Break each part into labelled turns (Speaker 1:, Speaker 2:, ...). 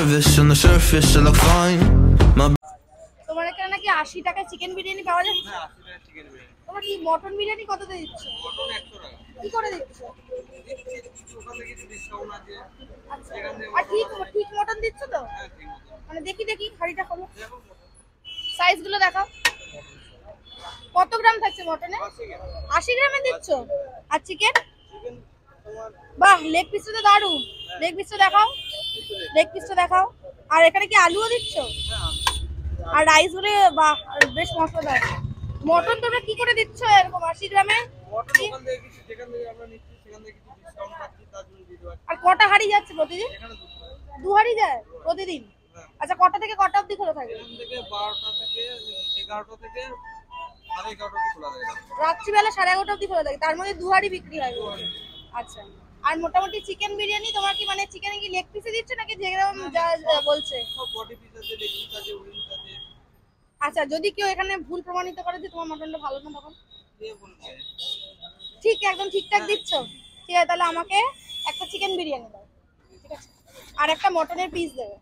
Speaker 1: nervous. On the surface I look fine.
Speaker 2: তোমার এখানে নাকি 80 টাকায় চিকেন বিরিয়ানি পাওয়া যাচ্ছে?
Speaker 3: হ্যাঁ 80 টাকা চিকেন বিরিয়ানি।
Speaker 2: তোমার কি মটন বিরিয়ানি কততে দিচ্ছ?
Speaker 3: মটন 100 টাকা।
Speaker 2: কি করে দিচ্ছ?
Speaker 3: ওখান থেকে কিছু ডিসকাউন্ট আছে।
Speaker 2: আচ্ছা। আর ঠিক মটন দিচ্ছ তো?
Speaker 3: হ্যাঁ ঠিক মটন।
Speaker 2: মানে দেখি হাড়িটা খোলো। সাইজ গুলো দেখাও। কত গ্রাম থাকছে মটনে? 80 গ্রামে দিচ্ছ? আর চিকেন?
Speaker 3: চিকেন তোমার
Speaker 2: বাহ, লেগ পিসটা তো দারুণ। লেগ পিসটা দেখাও। লেগ পিসটা দেখাও। আর এখানে কি আলুও দিচ্ছ? আর রাইস গুলো বাহ, বেশ মশলাদার। মটন তোমরা কি করে দিচ্ছ এরকম 80 গ্রামে?
Speaker 3: মটন ওখান থেকে কিছু যেখান থেকে আমরা নিচ্ছি সেখান থেকে কিছু ডিসকাউন্ট পাচ্ছি, তার জন্য দিতে পারছি।
Speaker 2: আর কটা হাড়ি যাচ্ছে প্রতিদিন?
Speaker 3: এখানে
Speaker 2: 2 হাড়ি যায় প্রতিদিন? আচ্ছা, কটা থেকে কটা অবধি খোলা থাকে?
Speaker 3: এখান থেকে 12টা থেকে 11টা থেকে 11:30 অবধি খোলা থাকে।
Speaker 2: রাত্রিবেলা 11:30 অবধি খোলা থাকে, তার মধ্যে 2 হাড়ি বিক্রি হয়। আচ্ছা। আর মোটামুটি চিকেন বিরিয়ানি তোমার কি মানে চিকেনে কি লেগ পিসে দিচ্ছ নাকি যেরকম যা বলছে?
Speaker 3: সব বডি পিস আছে, লেগ পিস আছে, উইংস আছে।
Speaker 2: আচ্ছা, যদি কেউ এখানে ভুল প্রমাণিত করে যে তোমার মটনটা ভালো না, তখন
Speaker 3: কে বলছে?
Speaker 2: ঠিক একদম ঠিকঠাক দিচ্ছ? ঠিক আছে, তাহলে আমাকে একটা চিকেন বিরিয়ানি দাও, ঠিক আছে, আর একটা মটনের পিস দেবে।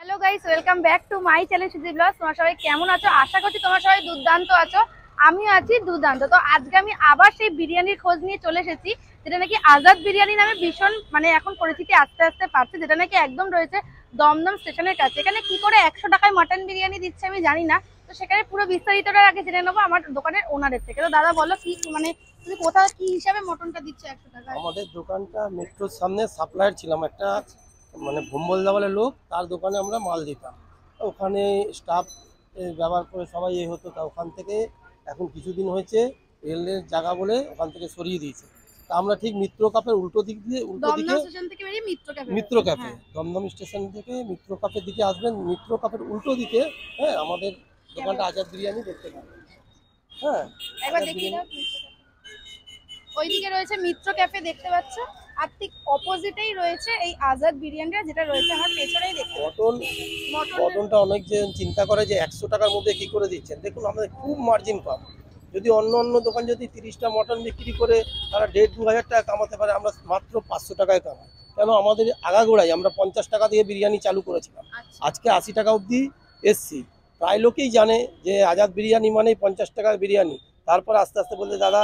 Speaker 2: Hello guys, welcome back to my channel সুজি ব্লগস। তোমরা সবাই কেমন আছো? আশা করছি তোমরা সবাই দুর্দান্ত আছো। আমিও আছি দুর্দান্ত। তো আজকে আমি আবার সেই বিরিয়ানির খোঁজ নিয়ে চলে এসেছি, যেটা নাকি আজাদ বিরিয়ানি নামে ভীষণ মানে এখন পরিচিতি আস্তে আস্তে পাচ্ছে, যেটা নাকি একদম রয়েছে দমদম স্টেশনের কাছে। এখানে কি করে 100 টাকায় মটন বিরিয়ানি দিচ্ছে আমি জানি না, তো সেখানে পুরো বিস্তারিতটা আগে জেনে নেবো আমার দোকানের ওনারের থেকে। তো দাদা বলো, কি মানে তুমি কোথায় কি হিসাবে মটনটা দিচ্ছ 100 টাকায়?
Speaker 4: আমাদের দোকানটা মেট্রোর সামনে সাপ্লায়ার ছিলাম একটা, মানে ভম্বলদা বলে লোক, তার দোকানে আমরা মাল দিতাম। ওখানে স্টাফ ব্যবহার করে সবাই হতো, তা ওখান থেকে এখন কিছুদিন হয়েছে রেলের জায়গা বলে ওখান থেকে সরিয়ে দিয়েছে। তা আমরা ঠিক মিত্র কাপের উল্টো দিকে
Speaker 2: দমদম স্টেশন থেকে বেরিয়ে
Speaker 4: মিত্র ক্যাফে, দমদম স্টেশন থেকে মিত্র কাপের দিকে আসবেন, মিত্র কাপের উল্টো দিকে হ্যাঁ আমাদের দোকানটা আজাদ বিরিয়ানি দেখতে পাবেন। হ্যাঁ,
Speaker 2: একবার দেখিয়ে দাও। ওইদিকে রয়েছে মিত্র ক্যাফে দেখতে পাচ্ছ, আর ঠিক অপোজিটেই রয়েছে এই আজাদ বিরিয়ানিটা, যেটা রয়েছে আমার পেছনেই দেখতে পাচ্ছ।
Speaker 4: মটনটা অনেক যে চিন্তা করে যে 100 টাকার মধ্যে কি করে দিচ্ছেন, দেখুন আমাদের খুব মার্জিন কম। যদি অন্য দোকান যদি 30টা মটন বিক্রি করে তারা 1,500-2 হাজার টাকা কামাতে পারে, আমরা মাত্র 500 টাকায় কামাই। কেন, আমাদের আগাগোড়াই আমরা 50 টাকা দিয়ে বিরিয়ানি চালু করেছিলাম, আজকে 80 টাকা অবধি এসছি। প্রায় লোকেই জানে যে আজাদ বিরিয়ানি মানেই 50 টাকার বিরিয়ানি। তারপর আস্তে আস্তে বলতে দাদা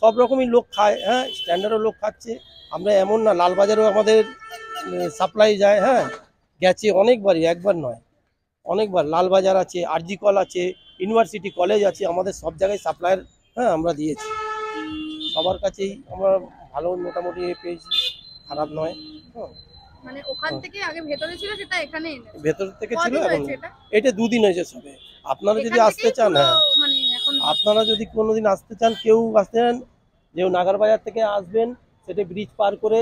Speaker 4: সব রকমই লোক খায়, হ্যাঁ স্ট্যান্ডার্ডও লোক খাচ্ছে। আমরা এমন না, লালবাজারেও আমাদের সাপ্লাই যায়, হ্যাঁ গেছে অনেকবারই, একবার নয় অনেকবার। লালবাজার আছে, আরজি কল আছে, ইউনিভার্সিটি কলেজ আছে, আমাদের সব জায়গায় সাপ্লায়ার হ্যাঁ আমরা দিয়েছি। সবার কাছেই আমরা ভালো মোটামুটি পেয়েছি, খারাপ নয়।
Speaker 2: মানে ওখান থেকে আগে ভেতরে ছিল, সেটা এখানে এনেছে।
Speaker 4: ভেতর থেকে ছিল,
Speaker 2: কদিন
Speaker 4: এখন
Speaker 2: হয়েছে এটা?
Speaker 4: এটা 2 দিন হয়েছে সবে। আপনারা যদি
Speaker 2: এখান
Speaker 4: আসতে
Speaker 2: থেকেই
Speaker 4: চান,
Speaker 2: পুরো
Speaker 4: হ্যাঁ
Speaker 2: মানে এখন
Speaker 4: আপনারা যদি কোনোদিন আসতে চান, কেউ আসতে চান, যে নাগারবাজার থেকে আসবেন, সেটা ব্রিজ পার করে,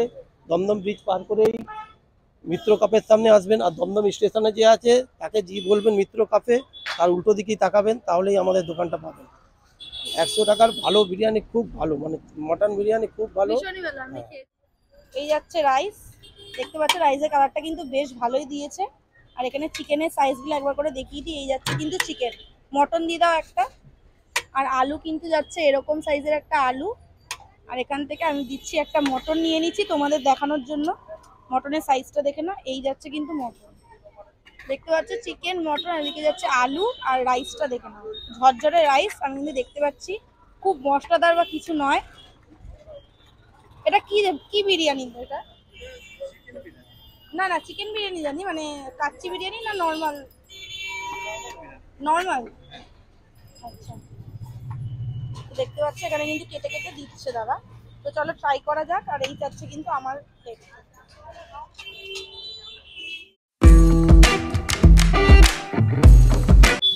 Speaker 4: দমদম ব্রিজ পার করেই মিত্র কাপের সামনে আসবেন। আর দমদম স্টেশনে যে আছে তাকে জি বলবেন মিত্র কাপে, তার উল্টো দিকেই তাকাবেন, তাহলেই আমাদের দোকানটা পাবেন। 100 টাকার ভালো বিরিয়ানি, খুব ভালো, মানে মটন বিরিয়ানি খুব ভালো।
Speaker 2: ভীষণই ভালো। আমি এই যাচ্ছে রাইস, দেখতে পাচ্ছ রাইসের কালারটা কিন্তু বেশ ভালোই দিয়েছে। আর এখানে চিকেনের সাইজগুলো একবার করে দেখিয়ে দিই। এই যাচ্ছে কিন্তু চিকেন, মটন দিয়ে দাও একটা। আর আলু কিন্তু যাচ্ছে এরকম সাইজের একটা আলু। আর এখান থেকে আমি দিচ্ছি একটা মটন নিয়ে নিচ্ছি তোমাদের দেখানোর জন্য। মটনের সাইজটা দেখে না, এই যাচ্ছে কিন্তু মটন, দেখতে পাচ্ছ চিকেন মটন, এদিকে যাচ্ছে আলু। আর রাইসটা দেখে নাও, ঝরঝরে রাইস আমি কিন্তু দেখতে পাচ্ছি, খুব মশলাদার বা কিছু নয়। এটা কি বিরিয়ানি? এটা না চিকেন বিরিয়ানি জানি, মানে কাচ্চি বিরিয়ানি না নর্মাল? আচ্ছা, দেখতে পাচ্ছি এখানে কিন্তু কেটে কেটে দিচ্ছে দাদা। তো চলো ট্রাই করা যাক। আর এই যাচ্ছে কিন্তু আমার প্লেট।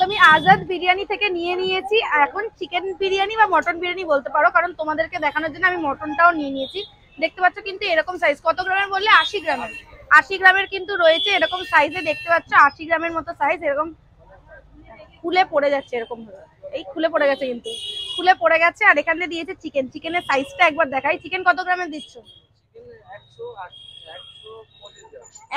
Speaker 2: আমি আজাদ বিরিয়ানি থেকে নিয়ে নিয়েছি, আর এখন চিকেন বিরিয়ানি বা মটন বিরিয়ানি বলতে পারো, কারণ তোমাদেরকে দেখানোর জন্য আমি মটনটাও নিয়ে নিয়েছি। দেখতে পাচ্ছ কিন্তু এরকম সাইজ, কত গ্রামের বললে? 80 গ্রামের। 80 গ্রামের কিন্তু রয়েছে এরকম সাইজে, দেখতে পাচ্ছ 80 গ্রামের মতো সাইজ। এরকম খুলে পড়ে যাচ্ছে, এরকম ভাবে এই খুলে পড়ে গেছে, কিন্তু খুলে পড়ে গেছে। আর এখানে দিয়েছে চিকেন, চিকেনের সাইজটা একবার দেখাই। চিকেন কত গ্রামের দিচ্ছ?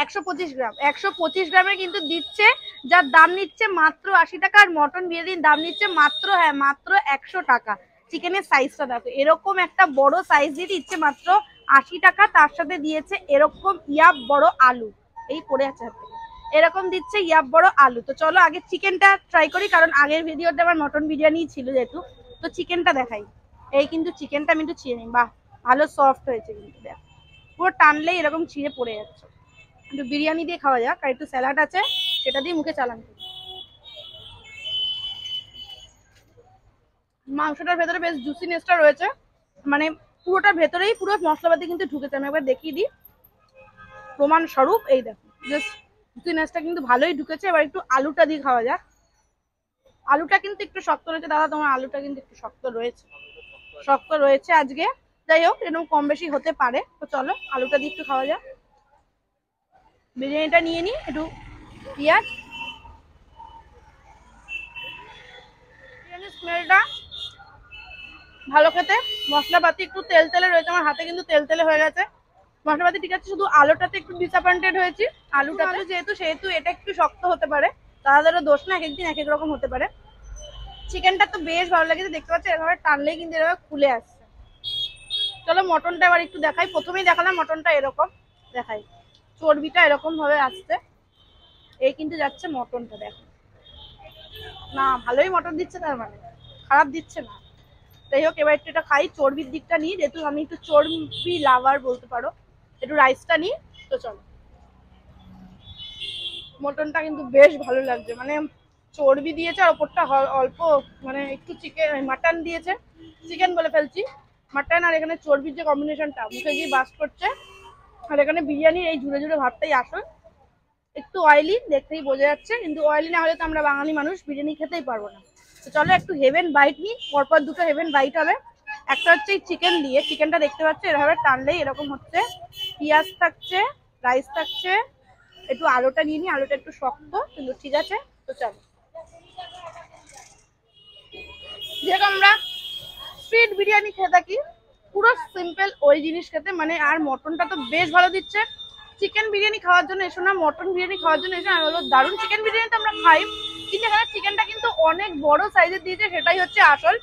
Speaker 2: 125 গ্রাম। 125 গ্রামের কিন্তু দিচ্ছে, যার দাম নিচ্ছে মাত্র 80 টাকা। আর মটন বিরিয়ানির দাম নিচ্ছে মাত্র, হ্যাঁ মাত্র 100 টাকা। চিকেনের সাইজটা দেখো, এরকম একটা বড় সাইজ দিয়ে দিচ্ছে মাত্র 80 টাকা। তার সাথে দিয়েছে এরকম বড় আলু, এই পড়ে আছে হাত থেকে। এরকম দিচ্ছে ইয়াব বড় আলু। তো চলো আগে চিকেনটা ট্রাই করি, কারণ আগের ভিডিওতে আমার মটন বিরিয়ানি ছিল যেহেতু। তো চিকেনটা দেখাই। এই কিন্তু চিকেনটা আমি একটু ছিঁড়ে নিই। বাহ, ভালো সফট হয়েছে কিন্তু, দেখ পুরো টানলেই এরকম ছিঁড়ে পড়ে যাচ্ছে। একটু বিরিয়ানি দিয়ে খাওয়া যাক, আর একটু স্যালাড আছে সেটা দিয়ে মুখে চালান করি। মাংসটার ভেতরে বেশ জুসিনেসটা রয়েছে, মানে পুরোটার ভেতরেই পুরো মশলাপাতি কিন্তু ঢুকেছে। আমি একবার দেখিয়ে দিই প্রমাণ স্বরূপ। এই দেখো জাস্ট জুসিনেসটা কিন্তু ভালোই ঢুকেছে। এবার একটু আলুটা দিয়ে খাওয়া যাক। আলুটা কিন্তু একটু শক্ত রয়েছে দাদা, তোমার আলুটা কিন্তু একটু শক্ত রয়েছে আজকে। যাই হোক, এরকম কম বেশি হতে পারে। তো চলো আলুটা দিয়ে একটু খাওয়া যাক। বিরিয়ানিটা নিয়ে নিই, একটু পেঁয়াজ। বিরিয়ানির স্মেলটা ভালো খেতে, মশলাপাতি একটু তেল তেলে রয়েছে। আমার হাতে কিন্তু তেল তেলে হয়ে গেছে মশলাপাতি, ঠিক আছে। শুধু আলুটাতে একটু ডিসঅ্যাপয়েন্টেড হয়েছি। আলু যেহেতু এটা একটু শক্ত হতে পারে, তাদেরও দোষ না, এক একদিন এক এক রকম হতে পারে। চিকেনটা তো বেশ ভালো লেগেছে, দেখতে পাচ্ছি এভাবে টানলেই কিন্তু এভাবে খুলে আসছে। চলো মটনটা এবার একটু দেখাই। প্রথমেই দেখালাম মটনটা, এরকম দেখাই, চর্বিটা এরকম ভাবে আসছে। এই কিন্তু যাচ্ছে মটনটা, দেখো না, ভালোই মটন দিচ্ছে, তার মানে খারাপ দিচ্ছে না। যাই হোক, এবার একটু এটা খাই, চর্বির দিকটা নিই, যেহেতু আমি একটু চর্বি লাভার বলতে পারো। একটু রাইসটা নিই। তো চলো, মটনটা কিন্তু বেশ ভালো লাগছে, মানে চর্বি দিয়েছে আর ওপরটা অল্প, মানে একটু মাটন দিয়েছে, চিকেন বলে ফেলছি, মাটন। আর এখানে চর্বির যে কম্বিনেশনটা মুখে গিয়ে বাস করছে। আর এখানে বিরিয়ানির এই ঝুড়ে ঝুড়ে ভাবটাই আসল। একটু অয়েলি দেখতেই বোঝা যাচ্ছে, কিন্তু অয়েলি না হলে তো আমরা বাঙালি মানুষ বিরিয়ানি খেতেই পারবো না। তো চলো একটু হেভেন বাইট নিই, পরপর দুটো হেভেন বাইট হবে। একটা হচ্ছে এই চিকেন দিয়ে, চিকেনটা দেখতে পাচ্ছ এভাবে টানলেই এরকম হচ্ছে। পেঁয়াজ থাকছে, রাইস থাকছে, একটু আলুটা নিয়ে নিই, আলুটা একটু শক্ত কিন্তু ঠিক আছে। তো চলো, যেহেতু আমরা স্ট্রিট বিরিয়ানি খেয়ে থাকি, পুরো সিম্পল ওই জিনিস খেতে, মানে। আর মটনটা তো বেশ ভালো দিচ্ছে। চিকেন বিরিয়ানি খাওয়ার জন্য এসো না, মটন বিরিয়ানি খাওয়ার জন্য এসো। আমি বলবো দারুণ। চিকেন বিরিয়ানি তো আমরা খাই, কিন্তু এখানে চিকেনটা কিন্তু অনেক বড় সাইজের দিয়েছে, সেটাই হচ্ছে আসল।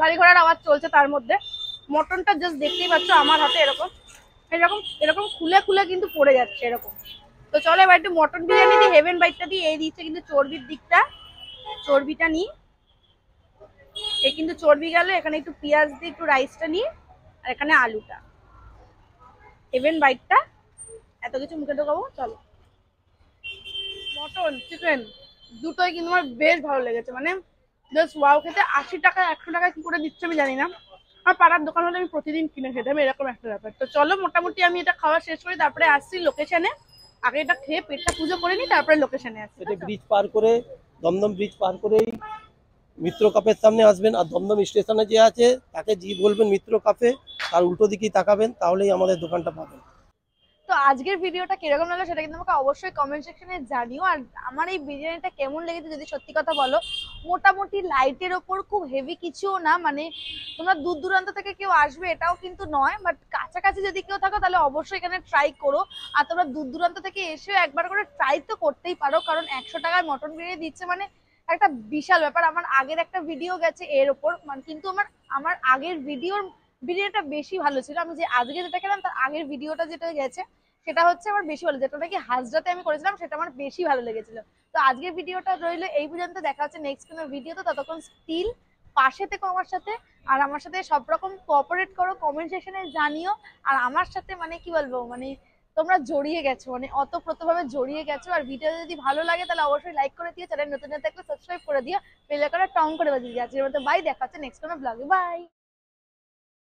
Speaker 2: গাড়ি ঘোড়ার আওয়াজ চলছে তার মধ্যে। মটনটা জাস্ট দেখতেই পাচ্ছ আমার হাতে এরকম এরকম এরকম খুলে খুলে কিন্তু পড়ে যাচ্ছে এরকম। তো চলো এবার একটু মটন বিরিয়ানি দিয়ে হেভেন বাইটটা দিয়ে। এই দিচ্ছে কিন্তু চর্বির দিকটা, চর্বিটা নিই। এই কিন্তু চর্বি গেল, এখানে একটু পেঁয়াজ দিয়ে একটু রাইসটা নিই, আর এখানে আলুটা। হেভেন বাইটটা এত কিছু মুখে ঢোকাবো। চলো, মটন চিকেন দুটোই কিন্তু আমার বেশ ভালো লেগেছে, মানে জাস্ট ওয়াও খেতে। 80 টাকা 100 টাকা কি করে দিচ্ছে আমি জানি না। আর পাড়ার দোকান হলে আমি প্রতিদিন কিনে খেতাম, এরকম একটা ব্যাপার। তো চলো মোটামুটি আমি এটা খাওয়া শেষ করি, তারপরে আসছি লোকেশনে। আগে এটা খেয়ে পেটটা পুজো করে নিই, তারপরে লোকেশনে আসছি।
Speaker 4: এটা ব্রিজ পার করে, দমদম ব্রিজ পার করেই মিত্র কাপের সামনে আসবেন। আর দমদম স্টেশনে যে আছে তাকে বলবেন মিত্র কাপে, তার উল্টো দিকেই তাকাবেন, তাহলেই আমাদের দোকানটা পাবেন।
Speaker 2: তো আজকের ভিডিওটা কিরকম লাগলো সেটা কিন্তু আমাকে অবশ্যই কমেন্ট সেকশনে জানিও। আর আমার এই বিরিয়ানিটা কেমন লেগেছে যদি সত্যি কথা বলো, মোটামুটি লাইটের ওপর, খুব হেভি কিছুও না। মানে তোমরা দূর দূরান্ত থেকে কেউ আসবে এটাও কিন্তু নয়, বাট কাছাকাছি যদি কেউ থাকো তাহলে অবশ্যই এখানে ট্রাই করো। আর তোমরা দূর দূরান্ত থেকে এসেও একবার করে ট্রাই তো করতেই পারো, কারণ 100 টাকায় মটন বিরিয়ানি দিচ্ছে, মানে একটা বিশাল ব্যাপার। আমার আগের একটা ভিডিও গেছে এর ওপর, মানে কিন্তু আমার আগের ভিডিওটা বেশি ভালো ছিল। আমি যে আজকে যেটা খেলাম তার আগের ভিডিওটা যেটা গেছে সেটা হচ্ছে আমার বেশি ভালো, যেটা নাকি হাজরাতে আমি করেছিলাম সেটা আমার বেশি ভালো লেগেছিল। তো আজকের ভিডিওটা রইলো এই পর্যন্ত, দেখা হচ্ছে নেক্সট কোনো ভিডিওতে। ততক্ষণ স্টিল পাশে থেকো আমার সাথে, আর আমার সাথে সব রকম কোঅপারেট করো, কমেন্ট সেকশনে জানিও। আর আমার সাথে মানে কি বলবো, মানে তোমরা জড়িয়ে গেছো, মানে অতপ্রতভাবে জড়িয়ে গেছো। আর ভিডিও যদি ভালো লাগে তাহলে অবশ্যই লাইক করে দিও, চ্যানেল নতুন থাকলে সাবস্ক্রাইব করে দিও, বেল আইকনটা টং করে বাজিয়ে দিও। আজকের মতো বাই, দেখা হচ্ছে নেক্সট কোনো ব্লগে, বাই।